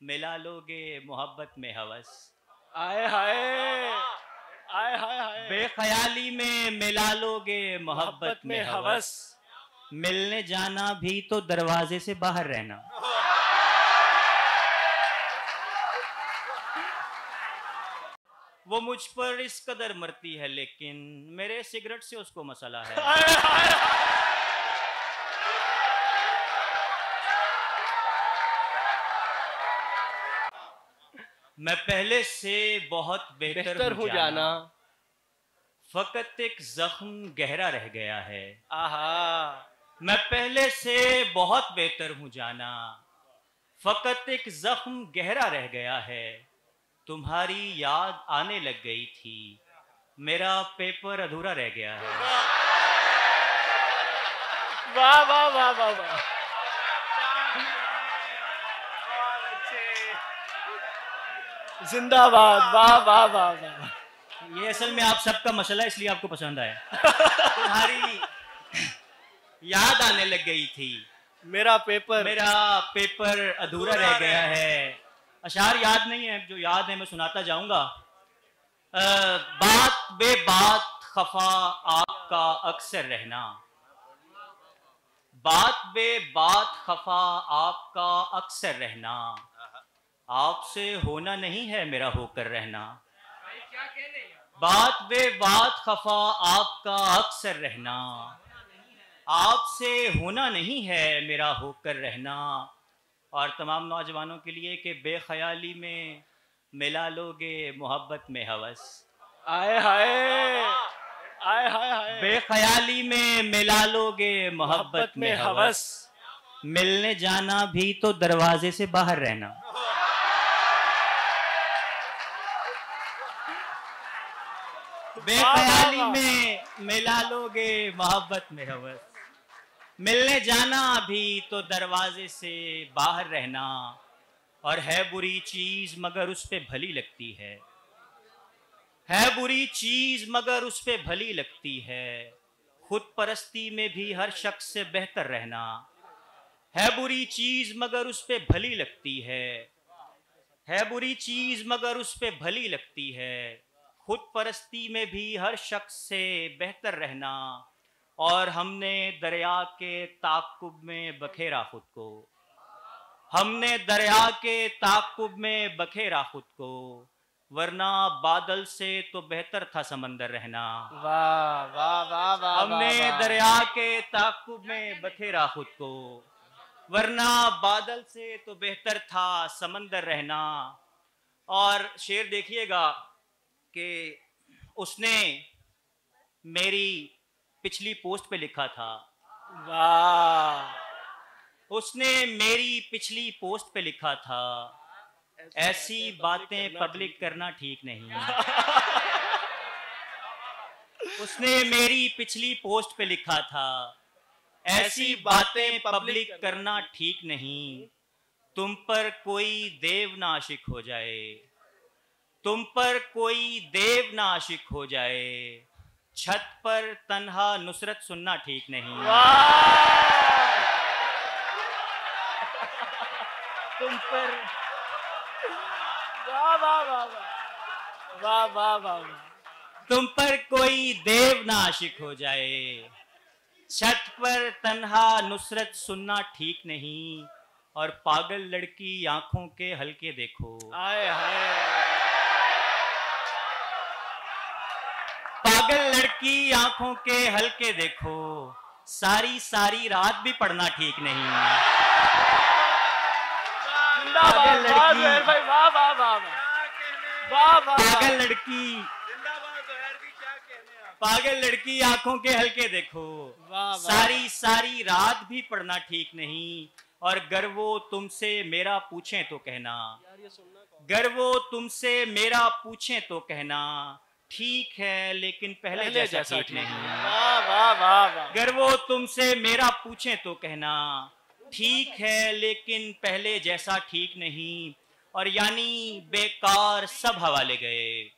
मिला लोगे मोहब्बत में हवस। आए हाय, आए हाय हाय। बेख्याली में मिला लोगे मोहब्बत में हवस। मिलने जाना भी तो दरवाजे से बाहर रहना। वो मुझ पर इस कदर मरती है लेकिन मेरे सिगरेट से उसको मसला है। मैं पहले से बहुत बेहतर हूँ जाना, फकत एक जख्म गहरा रह गया है। आहा, मैं पहले से बहुत बेहतर हूँ जाना, फकत एक जख्म गहरा रह गया है। तुम्हारी याद आने लग गई थी, मेरा पेपर अधूरा रह गया है। वाह वाह वाह वाह वाह, जिंदाबाद, वाह वाह वाह वाह। ये असल में आप सबका मसला इसलिए आपको पसंद आया। तुम्हारी याद आने लग गई थी, मेरा पेपर अधूरा रह गया है। अशार याद नहीं है, जो याद है मैं सुनाता जाऊंगा। बात बे बात खफा आपका अक्सर रहना, बात बे बात खफा आपका अक्सर रहना। आपसे होना नहीं है मेरा होकर रहना। बात बे बात खफा आपका अक्सर रहना, आपसे होना नहीं है मेरा होकर रहना। और तमाम नौजवानों के लिए कि बेख्याली में मिला लोगे मोहब्बत में हवस। आए हाय, आए हाय हाय। बेख्याली में मिला लोगे मोहब्बत में हवस। मिलने जाना भी तो दरवाजे से बाहर रहना। बेख्याली में मिला लोगे मोहब्बत में हवस। मिलने जाना भी तो दरवाजे से बाहर रहना। और है बुरी चीज मगर उस पे भली लगती है बुरी चीज मगर उस पे भली लगती है। खुद परस्ती में भी हर शख्स से बेहतर रहना। है बुरी चीज मगर उस पे भली लगती है बुरी चीज मगर उस पे भली लगती है। खुद परस्ती में भी हर शख्स से बेहतर रहना। और हमने दरिया के ताक़ुब में बखेरा खुद को, हमने दरिया के ताक़ुब में बखेरा खुद को। वरना बादल से तो बेहतर था समंदर रहना। वाह वाह वाह वाह। हमने दरिया के ताक़ुब में बखेरा खुद को, वरना बादल से तो बेहतर था समंदर रहना। और शेर देखिएगा कि उसने मेरी पिछली पोस्ट पे लिखा था। वाह, उसने मेरी पिछली पोस्ट पे लिखा था, ऐसी बातें पब्लिक करना ठीक नहीं। उसने मेरी पिछली पोस्ट पे लिखा था, ऐसी बातें पब्लिक करना ठीक नहीं। तुम पर कोई देव ना आशिक हो जाए, तुम पर कोई देव ना आशिक हो जाए। छत पर तन्हा नुसरत सुनना ठीक नहीं। तुम पर वाह वाह वाह वाह वाह वाह। तुम पर कोई देव ना आशिक हो जाए। छत पर तन्हा नुसरत सुनना ठीक नहीं। और पागल लड़की आंखों के हल्के देखो। आए हाय, पागल लड़की आंखों के हल्के देखो। सारी सारी रात भी पढ़ना ठीक नहीं। पागल लड़की, वाह वाह वाह वाह वाह। पागल लड़की, पागल लड़की आंखों के हल्के देखो। सारी सारी रात भी पढ़ना ठीक नहीं। और गर वो तुमसे मेरा पूछें तो कहना, गर वो तुमसे मेरा पूछें तो कहना। ठीक है लेकिन पहले जैसा ठीक नहीं। वाह वाह वाह। गर वो तुमसे मेरा पूछें तो कहना, ठीक है लेकिन पहले जैसा ठीक नहीं। और यानी बेकार सब हवाले गए,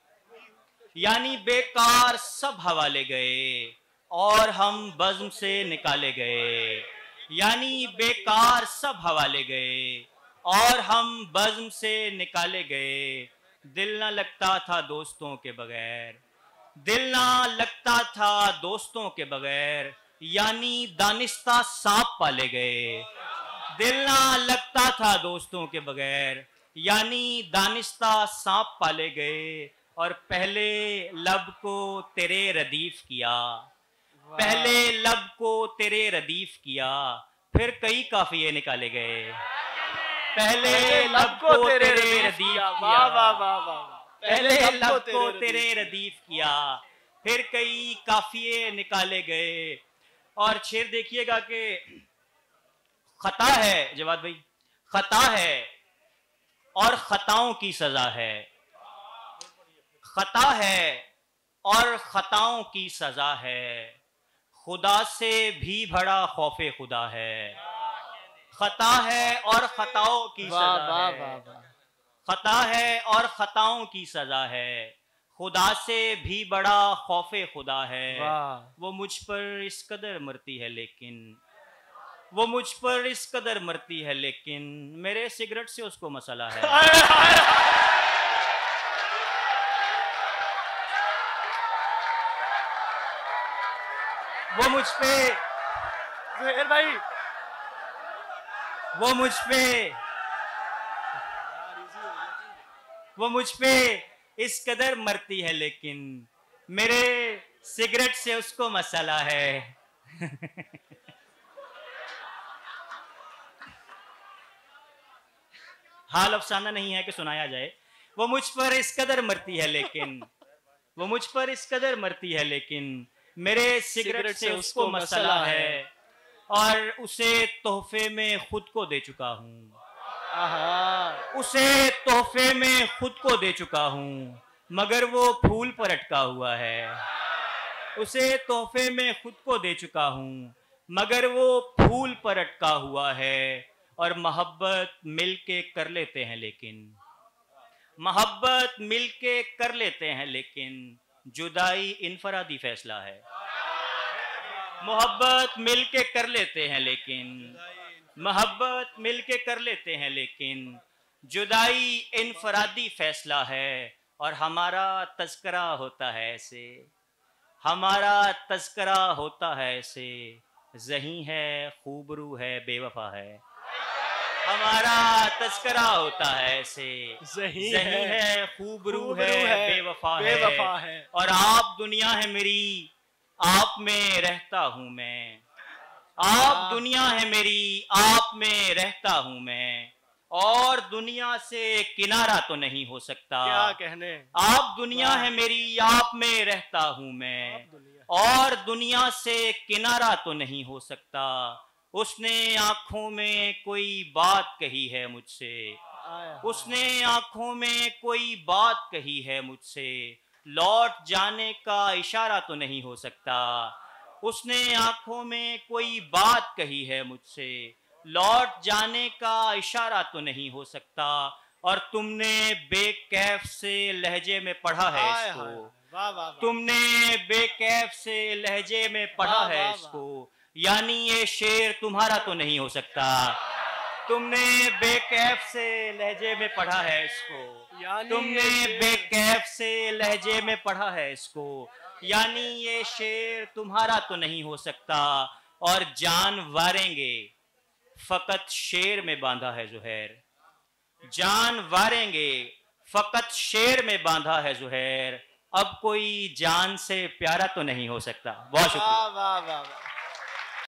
यानी बेकार सब हवाले गए। और हम बज़्म से निकाले गए, यानी बेकार सब हवाले गए। और हम बज़्म से निकाले गए, दिल ना लगता था दोस्तों के बगैर, दिल ना लगता था दोस्तों के बगैर, यानी दानिस्ता सांप पाले गए। दिल ना लगता था दोस्तों के बगैर, यानी दानिस्ता सांप पाले गए। और पहले लब को तेरे रदीफ किया, पहले लब को तेरे रदीफ किया, फिर कई काफिये निकाले गए। पहले लब को तेरे रदीफ किया, पहले लब को तेरे रदीफ किया, फिर कई काफिये निकाले गए। और शेर देखिएगा कि खता है जवाद भाई, खता है और खताओं की सजा है, खता है और खताओं की सजा है, खुदा से भी बड़ा खौफे खुदा है। खता है और खताओं की सजा है, खता है और खताओं की सजा है, खुदा से भी बड़ा खौफे खुदा है। वो मुझ पर इस कदर मरती है लेकिन, वो मुझ पर इस कदर मरती है लेकिन, मेरे सिगरेट से उसको मसला है। वो मुझ पे, ज़ुहैर भाई, वो मुझ पे इस कदर मरती है लेकिन, मेरे सिगरेट से उसको मसला है। हाल अफसाना नहीं है कि सुनाया जाए। वो मुझ पर इस कदर मरती है लेकिन, वो मुझ पर इस कदर मरती है लेकिन, मेरे सिगरेट से उसको मसला है। और उसे तोहफे में खुद को दे चुका हूँ, उसे तोहफे में खुद को दे चुका हूँ, मगर वो फूल पर अटका हुआ है। उसे तोहफे में खुद को दे चुका हूँ, मगर वो फूल पर अटका हुआ है। और मोहब्बत मिलके कर लेते हैं लेकिन, मोहब्बत मिलके कर लेते हैं लेकिन, जुदाई इनफरादी फैसला है। मोहब्बत मिलके कर लेते हैं लेकिन, मोहब्बत मिलके कर लेते हैं लेकिन, जुदाई इनफरादी फैसला है। और हमारा तज़किरा होता है ऐसे, हमारा तज़किरा होता है ऐसे, ज़हीं है खूबरू है बेवफा है। हमारा तज़किरा होता है ऐसे, ज़हीं है खूबरू है बेवफा है। और आप दुनिया है मेरी, आप में रहता हूँ मैं, आप दुनिया है मेरी, आप में रहता हूँ मैं। और दुनिया से किनारा तो नहीं हो सकता, क्या कहने। आप दुनिया है मेरी, आप में रहता हूँ मैं, और दुनिया से किनारा तो नहीं हो सकता। उसने आंखों में कोई बात कही है मुझसे, उसने आंखों में कोई बात कही है मुझसे, लौट जाने का इशारा तो नहीं हो सकता। उसने आंखों में कोई बात कही है मुझसे, लौट जाने का इशारा तो नहीं हो सकता। और तुमने बेकैफ से लहजे में पढ़ा है इसको, तुमने बेकैफ से लहजे में पढ़ा है इसको, यानी ये शेर तुम्हारा तो नहीं हो सकता। तुमने बेकैफ से लहजे में पढ़ा है इसको, तुमने बेकैफ से लहजे में पढ़ा है इसको, यानी ये शेर तुम्हारा तो नहीं हो सकता। और जान वारेंगे फकत शेर में बांधा है ज़ुहैर, जान वारेंगे फकत शेर में बांधा है ज़ुहैर, अब कोई जान से प्यारा तो नहीं हो सकता। बहुत शुक्रिया। वाह वाह वाह।